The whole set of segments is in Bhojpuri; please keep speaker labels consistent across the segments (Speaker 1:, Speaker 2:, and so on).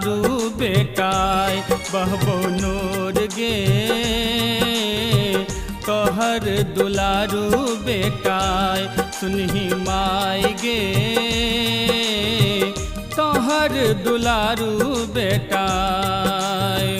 Speaker 1: दुलारू बेटाय बहबो नूर गे तोहर दुलारू बेटाय सुनही माय गे तोहर दुलारू बेटाय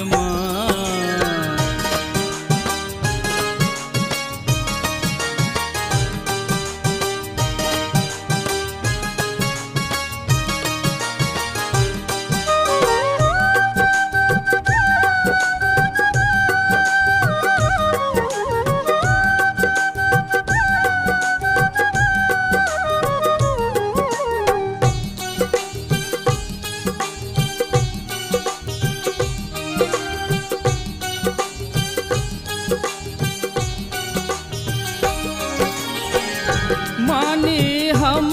Speaker 1: मानी हम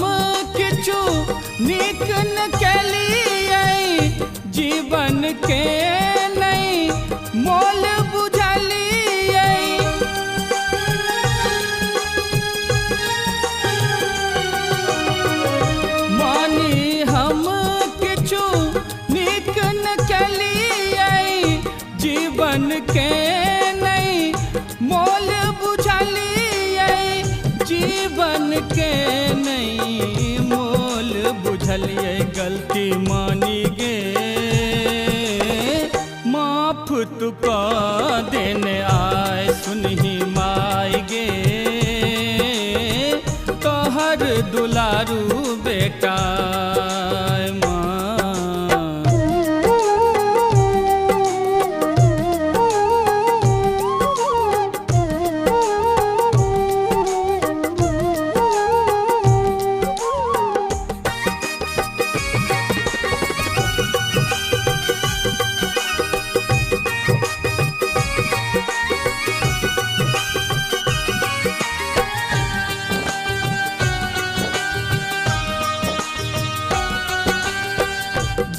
Speaker 1: किछु नीक न केलिए जीवन के नहीं मोल बुझलिए मानी हम किछु नीक न केलिए जीवन के नहीं मोल बुझलिए जीवन के नहीं मोल बुझलिए गलती मानी गे माफ तुका देने आए सुनही माय गे तोहर दुलारू बेटा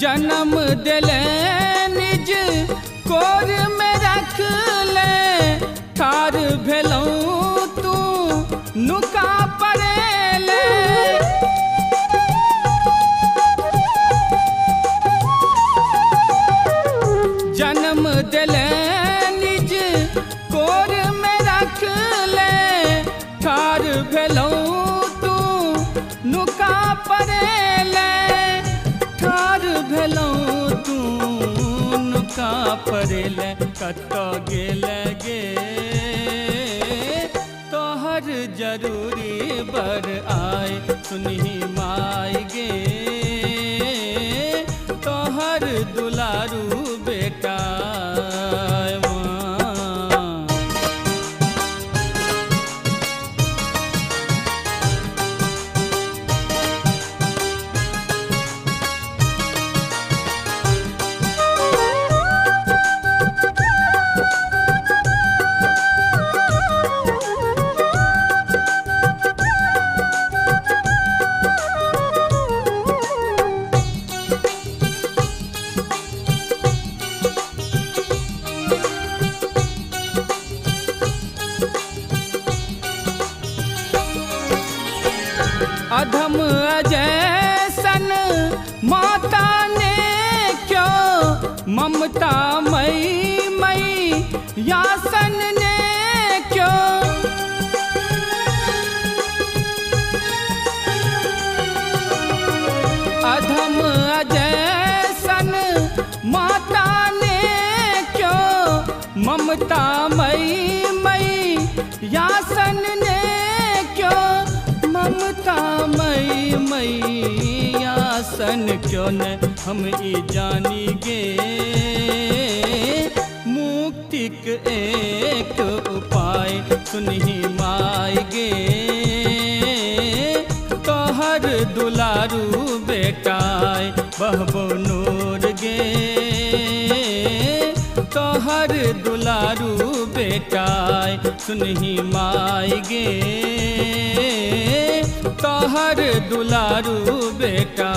Speaker 1: जन्म दिले निज कोर में रख ले ठार भेलौं तू नुका पड़ेले जन्म दिले निज कोर में रख ले ठार भेलौं तू नुका पड़ेले ठार भेलौं तू नुका पड़ेले कत गेल गे तोहर जरूरी बर आए सुनही माय गे तोहर दुलारू बेटा अधम अजैसन माता ने क्यों ममता मई मई यासन ने क्यों अधम अजैसन माता ने क्यों ममता मई मई यासन ने क्यों ममता मई मई यासन क्यों न हम ई जानी गे मुक्तिक एक उपाय सुनही माय गे तोहर दुलारू बेटाय बहबो नूर गे तोहर दुलारू बेटाय सुनही माय गे तोहर दुलारू बेटा।